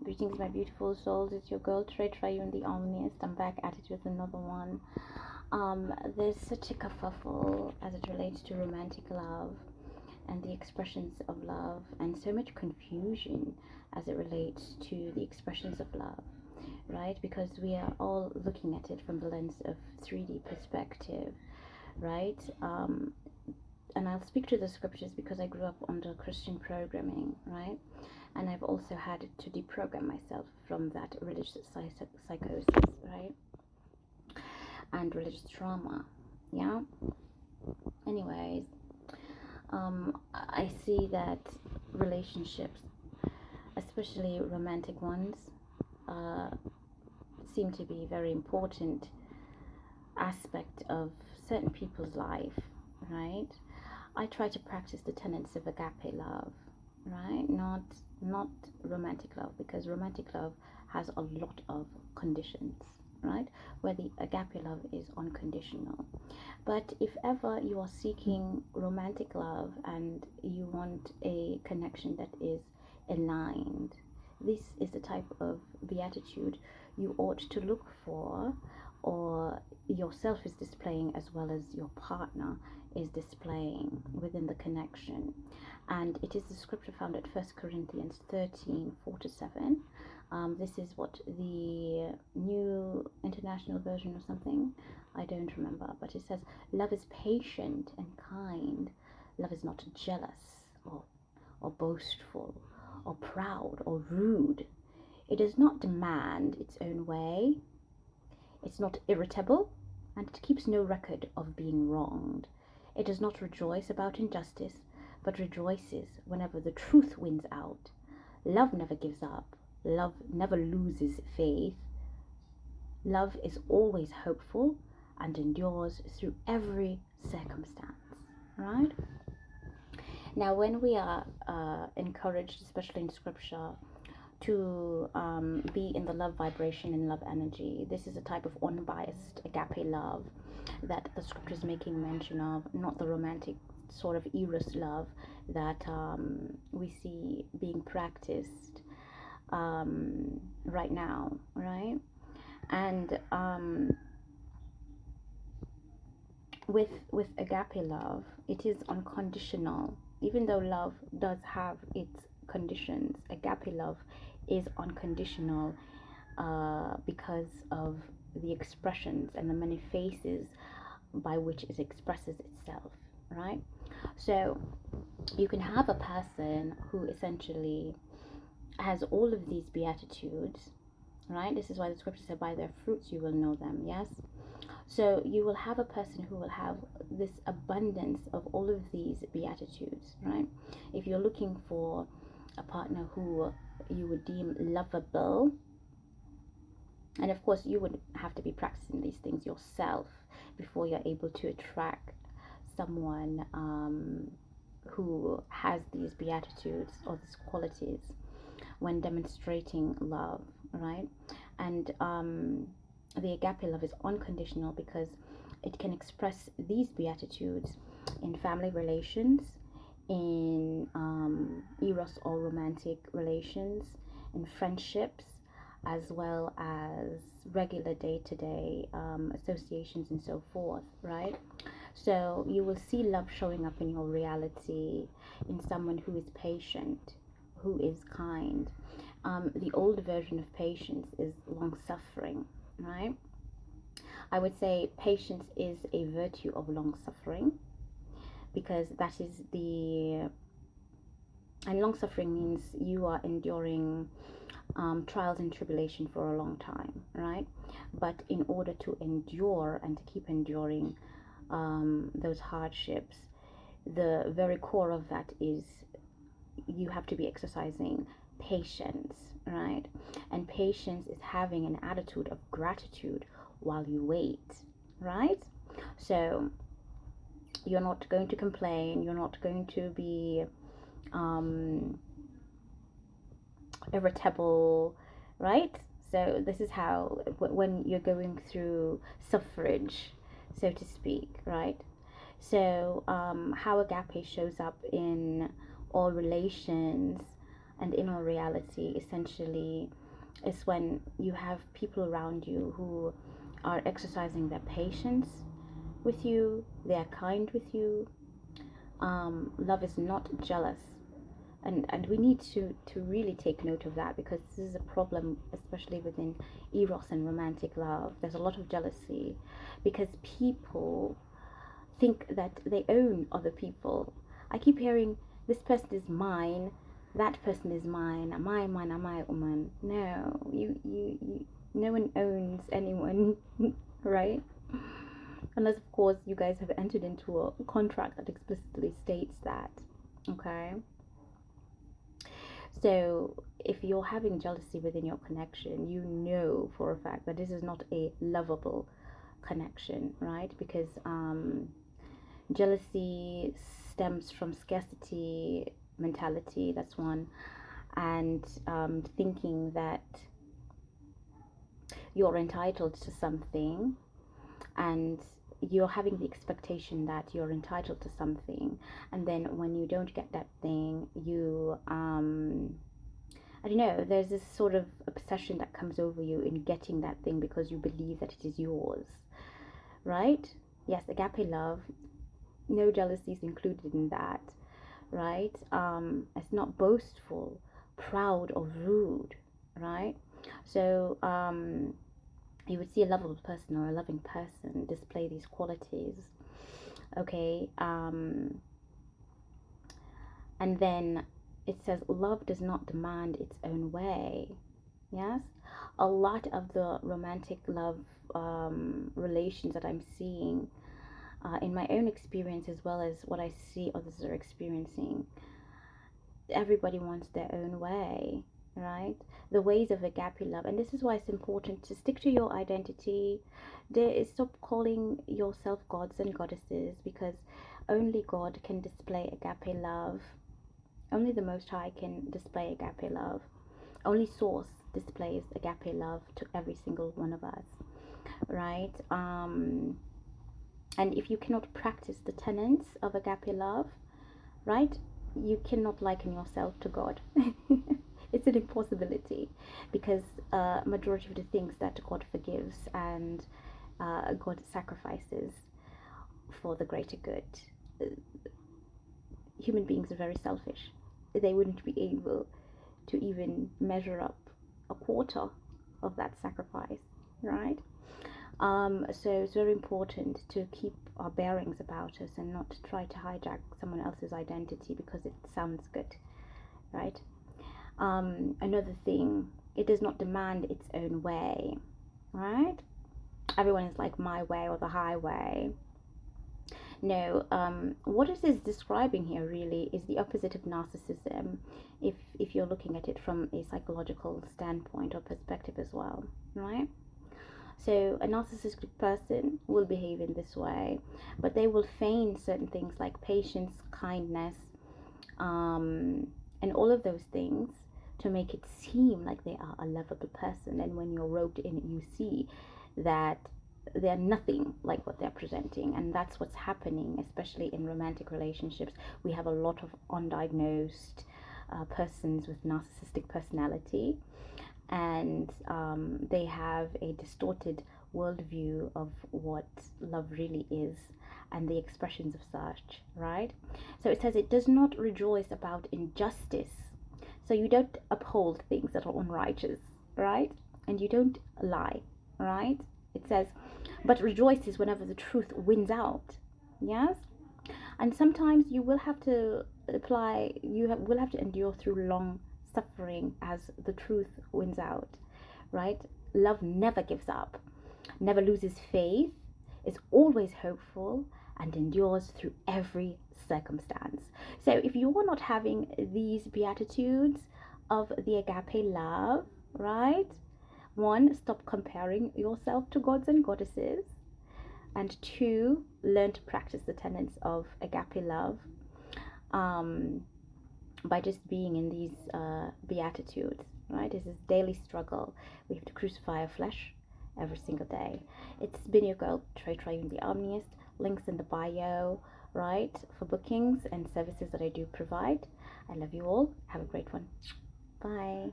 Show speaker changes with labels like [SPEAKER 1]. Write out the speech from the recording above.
[SPEAKER 1] Greetings, my beautiful souls. It's your girl Traytriunetheomnist. I'm back at it with another one. There's such a kerfuffle as it relates to romantic love and the expressions of love, and so much confusion as it relates to the expressions of love, right? Because we are all looking at it from the lens of 3D perspective, right? And I'll speak to the scriptures because I grew up under Christian programming, right? And I've also had to deprogram myself from that religious psychosis, right? And religious trauma, yeah? Anyways, I see that relationships, especially romantic ones, seem to be a very important aspect of certain people's life, right? I try to practice the tenets of agape love, right? Not romantic love, because romantic love has a lot of conditions, right? Where the agape love is unconditional. But if ever you are seeking romantic love and you want a connection that is aligned, this is the type of beatitude you ought to look for, or yourself is displaying as well as your partner is displaying within the connection. And it is the scripture found at 1 Corinthians 13:4-7. This is what the New International Version or something, I don't remember, but it says, love is patient and kind. Love is not jealous or boastful or proud or rude. It does not demand its own way. It's not irritable, and it keeps no record of being wronged. It does not rejoice about injustice, but rejoices whenever the truth wins out. Love never gives up. Love never loses faith. Love is always hopeful and endures through every circumstance, right? Now, when we are encouraged, especially in scripture, to be in the love vibration and love energy, this is a type of unbiased agape love that the scripture is making mention of, not the romantic sort of eros love that we see being practiced right now, right? And with agape love, it is unconditional. Even though love does have its conditions, agape love is unconditional because of the expressions and the many faces by which it expresses itself, right? So you can have a person who essentially has all of these beatitudes, right? This is why the scripture said, by their fruits you will know them, yes? So you will have a person who will have this abundance of all of these beatitudes, right? If you're looking for a partner who you would deem lovable, and of course you would have to be practicing these things yourself before you're able to attract someone who has these beatitudes or these qualities when demonstrating love, right? And the agape love is unconditional because it can express these beatitudes in family relations, in eros or romantic relations, in friendships, as well as regular day-to-day associations and so forth, right? So you will see love showing up in your reality in someone who is patient, who is kind. The old version of patience is long-suffering, right? I would say patience is a virtue of long-suffering, because that is and long-suffering means you are enduring trials and tribulation for a long time, right? But in order to endure and to keep enduring those hardships, the very core of that is you have to be exercising patience, right? And patience is having an attitude of gratitude while you wait, right? So you're not going to complain, you're not going to be irritable, right? So this is how, when you're going through suffrage, so to speak, right? So how agape shows up in all relations and inner reality essentially is when you have people around you who are exercising their patience with you, they are kind with you. Love is not jealous, and we need to really take note of that, because this is a problem, especially within eros and romantic love. There's a lot of jealousy because people think that they own other people. I keep hearing, this person is mine, that person is mine, am I man, am I woman? No, you no one owns anyone. Right? Unless of course you guys have entered into a contract that explicitly states that. Okay, so if you're having jealousy within your connection, you know for a fact that this is not a lovable connection, right? Because jealousy stems from scarcity mentality, that's one, and thinking that you're entitled to something, and you're having the expectation that you're entitled to something, and then when you don't get that thing, you I don't know, there's this sort of obsession that comes over you in getting that thing because you believe that it is yours, right? Yes, agape love, no jealousy is included in that, right? It's not boastful, proud, or rude, right? So you would see a lovable person or a loving person display these qualities, okay? And then it says love does not demand its own way. Yes, a lot of the romantic love relations that I'm seeing in my own experience, as well as what I see others are experiencing, everybody wants their own way, right? The ways of agape love, and this is why it's important to stick to your identity. Stop calling yourself gods and goddesses, because only God can display agape love. Only the Most High can display agape love. Only Source displays agape love to every single one of us, right? And if you cannot practice the tenets of agape love, right, you cannot liken yourself to God. It's an impossibility, because majority of the things that God forgives and God sacrifices for the greater good, human beings are very selfish. They wouldn't be able to even measure up a quarter of that sacrifice, right? So it's very important to keep our bearings about us and not to try to hijack someone else's identity because it sounds good, right? Another thing, it does not demand its own way, right? Everyone is like my way or the highway. No, what it is describing here really is the opposite of narcissism, if you're looking at it from a psychological standpoint or perspective as well, right? So a narcissistic person will behave in this way, but they will feign certain things like patience, kindness, and all of those things to make it seem like they are a lovable person. And when you're roped in, you see that they're nothing like what they're presenting. And that's what's happening, especially in romantic relationships. We have a lot of undiagnosed persons with narcissistic personality, and they have a distorted worldview of what love really is and the expressions of such, right? So it says it does not rejoice about injustice. So you don't uphold things that are unrighteous, right? And you don't lie, right? It says, but rejoices whenever the truth wins out. Yes? And sometimes you will have to will have to endure through long suffering as the truth wins out, right? Love never gives up, never loses faith, is always hopeful, and endures through every circumstance. So if you're not having these beatitudes of the agape love, right? One, stop comparing yourself to gods and goddesses. And two, learn to practice the tenets of agape love by just being in these beatitudes, right? This is daily struggle. We have to crucify our flesh every single day. It's been your girl, Traytriunetheomnist. Links in the bio, right, for bookings and services that I do provide. I love you all. Have a great one. Bye.